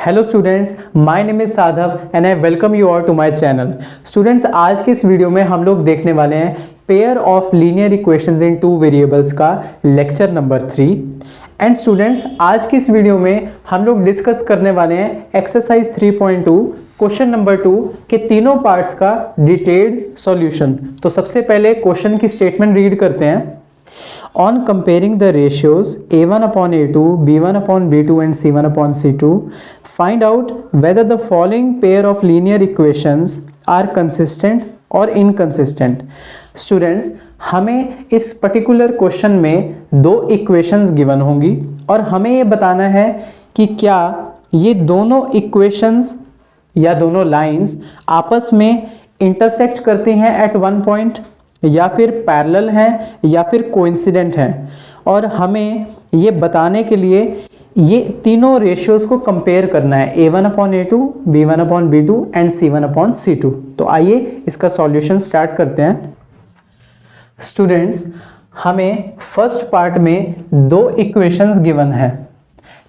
Hello students, my name is Sadhav and I welcome you all to my channel. Students, आज के इस video में हम लोग देखने वाले हैं pair of linear equations in two variables का लेक्चर नंबर 3। एंड स्टूडेंट्स, आज की इस वीडियो में हम लोग डिस्कस करने वाले हैं एक्सरसाइज 3.2 क्वेश्चन नंबर 2 के तीनों पार्ट्स का डिटेल्ड सॉल्यूशन। तो सबसे पहले क्वेश्चन की स्टेटमेंट रीड करते हैं। On comparing the ratios a1 upon a2, b1 upon b2 and c1 upon c2, find out whether the following pair of linear equations are consistent or inconsistent. Students, हमें इस particular question में दो equations given होंगी और हमें ये बताना है कि क्या ये दोनों इक्वेशंस या दोनों लाइंस आपस में इंटरसेक्ट करती हैं एट वन पॉइंट, या फिर पैरेलल हैं या फिर कोइंसिडेंट हैं। और हमें ये बताने के लिए ये तीनों रेशियोज को कंपेयर करना है, a1 upon a2, b1 upon b2 and c1 upon c2। तो आइए इसका सॉल्यूशन स्टार्ट करते हैं। स्टूडेंट्स, हमें फर्स्ट पार्ट में दो इक्वेशंस गिवन है।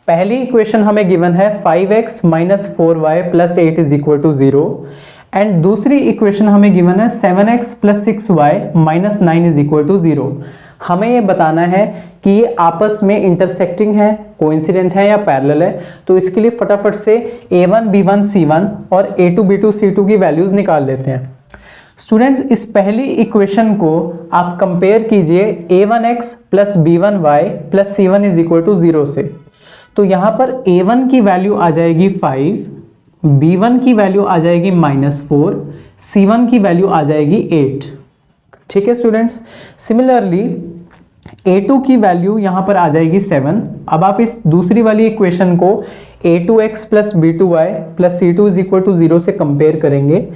पहली इक्वेशन हमें गिवन है 5x minus 4y plus 8 is equal to 0 and दूसरी इक्वेशन हमें गिवन है 7x plus 6y minus 9 is equal to 0। हमें ये बताना है कि ये आपस में इंटरसेक्टिंग है, कोइंसिडेंट है या पैरेलल है। तो इसके लिए फटाफट से a1 b1 c1 और a2 b2 c2 की वैल्यूज निकाल लेते हैं। स्टूडेंट्स, इस पहली इक्वेशन को आप कंपेयर कीजिए a1x plus b1y plus c1 is equal to 0 से। तो यहाँ पर a1 की वैल्यू आ जाएगी 5, b1 की वैल्यू आ जाएगी -4, c1 की वैल्यू आ जाएगी 8। ठीक है स्टूडेंट्स। सिमिलरली a2 की वैल्यू यहाँ पर आ जाएगी 7। अब आप इस दूसरी वाली इक्वेशन को a2x plus b2y plus c2 is equal to 0 से कंपेयर करेंगे।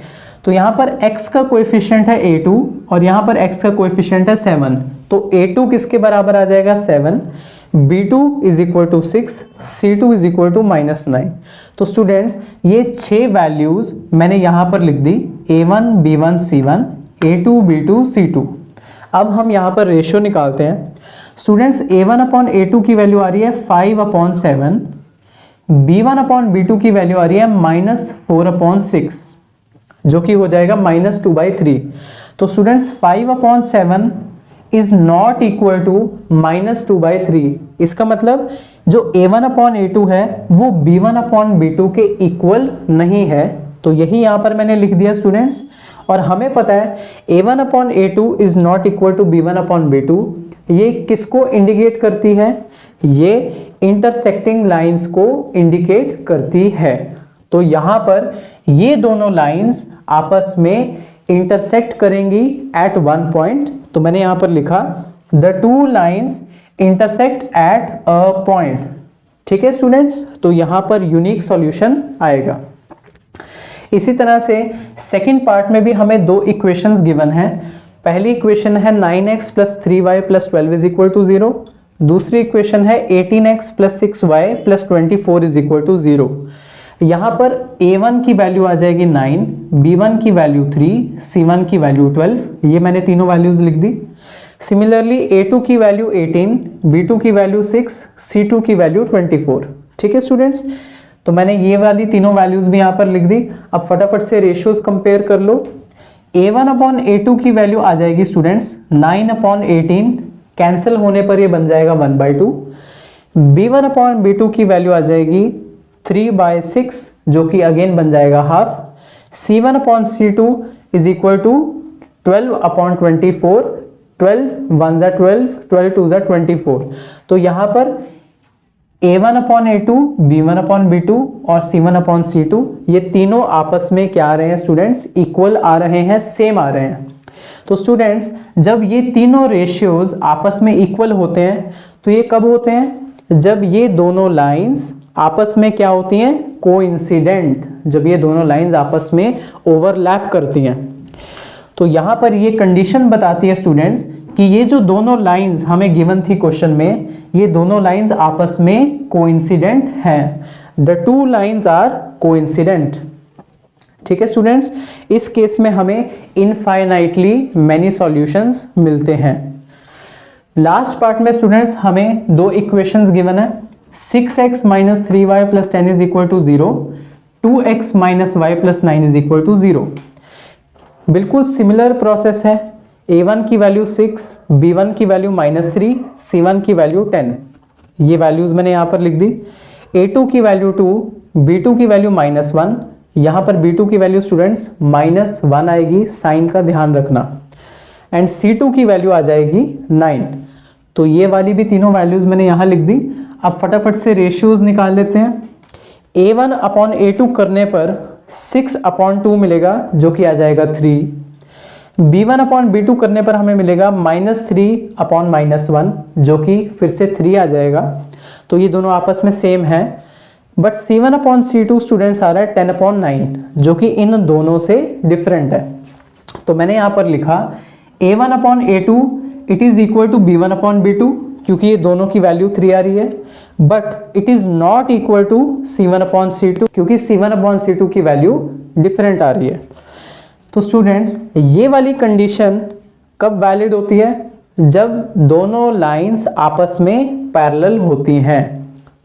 तो यहाँ पर x का कोएफिशिएंट है a2 और यहाँ पर x का कोएफिशिएंट है 7। तो a2 किसके बराबर आ जाएगा 7, b2 is equal to 6, c2 is equal to -9। तो स्टूडेंट्स, ये 6 वैल्यूज मैंने यहाँ पर लिख दी, a1 b1 c1, a2 b2 c2। अब हम यहाँ पर रेशियो निकालते हैं। स्टूडेंट्स, a1 अपॉन a2 की वैल्यू आ रही है 5 अपॉन 7, b1 अपॉन b2 की वैल्यू आ रही है -4 अपॉन 6, जो कि हो जाएगा -2/3। तो students, 5 upon 7 is not equal to -2/3। इसका मतलब जो a1 अपॉन a2 है वो b1 अपॉन b2 के इक्वल नहीं है। तो यही यहाँ पर मैंने लिख दिया स्टूडेंट्स। और हमें पता है a1 upon a2 is not equal to b1 upon b2। ये किसको इंडिकेट करती है? ये इंटरसेक्टिंग लाइंस को इंडिकेट करती है। तो यहाँ पर ये दोनों लाइंस आपस में इंटरसेक्ट करेंगी एट वन पॉइंट। तो मैंने यहां पर लिखा the two lines intersect at a point. ठीक है स्टूडेंट्स, तो यहां पर यूनिक सॉल्यूशन आएगा। इसी तरह से सेकंड पार्ट में भी हमें दो इक्वेशंस गिवन है। पहली इक्वेशन है 9x plus 3y plus 12 is equal to 0। दूसरी इक्वेशन है 18x plus 6y plus 24 is equal to 0। यहाँ पर a1 की वैल्यू आ जाएगी 9, b1 की वैल्यू 3, c1 की वैल्यू 12। ये मैंने तीनों वैल्यूज लिख दी। सिमिलरली a2 की वैल्यू 18, b2 की वैल्यू 6, c2 की वैल्यू 24। ठीक है स्टूडेंट्स, तो मैंने ये वाली तीनों वैल्यूज भी यहाँ पर लिख दी। अब फटाफट से रेशियोज कंपेयर कर लो। a1 अपॉन a2 की वैल्यू आ जाएगी स्टूडेंट्स 9 अपॉन 18, कैंसिल होने पर ये बन जाएगा 1/2। b1 अपॉन b2 की वैल्यू आ जाएगी 3/6, जो कि अगेन बन जाएगा half. c1 upon c2 is equal to 12 upon 24, 12 1 ज़ा 12, 12 2 ज़ा 24। तो यहाँ पर a1 upon a2, b1 upon b2 और c1 अपॉन c2 ये तीनों आपस में क्या आ रहे हैं स्टूडेंट्स? इक्वल आ रहे हैं, सेम आ रहे हैं। तो स्टूडेंट्स, जब ये तीनों रेशियोज आपस में इक्वल होते हैं तो ये कब होते हैं? जब ये दोनों लाइंस आपस में क्या होती हैं? कोइंसिडेंट। जब ये दोनों लाइंस आपस में ओवरलैप करती हैं। तो यहाँ पर ये कंडीशन बताती है स्टूडेंट्स कि ये जो दोनों लाइंस हमें गिवन थी क्वेश्चन में, ये दोनों लाइंस आपस में कोइंसिडेंट हैं। The two lines are coincident. ठीक है स्टूडेंट्स, इस केस में हमें इनफाइनाइटली मैनी सॉल्यूशंस मिलते हैं। लास्ट पार्ट में स्टूडेंट्स हमें दो इक्वेशंस गिवन है। 6x minus 3y plus 10 is equal to 0, 2x minus y plus 9 is equal to 0। बिल्कुल सिमिलर प्रोसेस है। a1 की वैल्यू 6, b1 की वैल्यू -3, c1 की वैल्यू 10, ये वैल्यूज मैंने यहाँ पर लिख दी। a2 की वैल्यू 2, b2 की वैल्यू -1, यहाँ पर b2 की वैल्यू स्टूडेंट्स -1 आएगी, साइन का ध्यान रखना। एंड c2 की वैल्यू आ जाएगी 9। तो ये वाली भी तीनों वैल्यूज मैंने यहाँ लिख दी। अब फटाफट से रेशियोज निकाल लेते हैं। a1 अपॉन a2 करने पर 6 अपॉन 2 मिलेगा जो कि आ जाएगा 3। b1 अपॉन b2 करने पर हमें मिलेगा -3 अपॉन -1 जो कि फिर से 3 आ जाएगा। तो ये दोनों आपस में सेम है। But c1 upon c2 students आ रहा है 10 अपॉन 9 जो कि इन दोनों से डिफरेंट है। तो मैंने यहाँ पर लिखा a1 upon a2 it is equal to b1 upon b2 क्योंकि ये दोनों की वैल्यू 3 आ रही है। But it is not equal to c1 upon c2 क्योंकि c1 अपॉन c2 की वैल्यू डिफरेंट आ रही है। तो स्टूडेंट्स ये वाली कंडीशन कब वैलिड होती है? जब दोनों लाइंस आपस में पैरेलल होती हैं।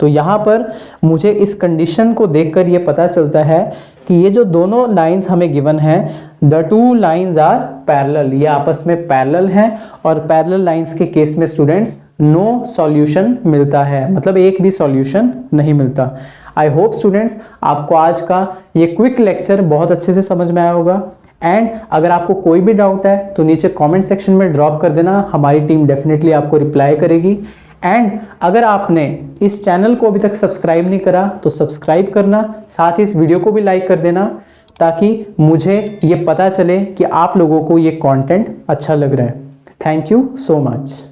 तो यहाँ पर मुझे इस कंडीशन को देखकर ये पता चलता है कि ये जो दोनों लाइंस हमें गिवन है, the two lines are parallel, ये आपस में पैरेलल हैं। और पैरेलल लाइंस के केस में स्टूडेंट्स नो सॉल्यूशन मिलता है, मतलब एक भी सॉल्यूशन नहीं मिलता। आई होप स्टूडेंट्स आपको आज का ये क्विक लेक्चर बहुत अच्छे से समझ में आया होगा। एंड अगर आपको कोई भी डाउट है तो नीचे कमेंट सेक्शन में ड्रॉप कर देना, हमारी टीम डेफिनेटली आपको रिप्लाई करेगी। एंड अगर आपने इस चैनल को अभी तक सब्सक्राइब नहीं करा तो सब्सक्राइब करना, साथ ही इस वीडियो को भी लाइक कर देना ताकि मुझे ये पता चले कि आप लोगों को ये कंटेंट अच्छा लग रहा है। Thank you so much.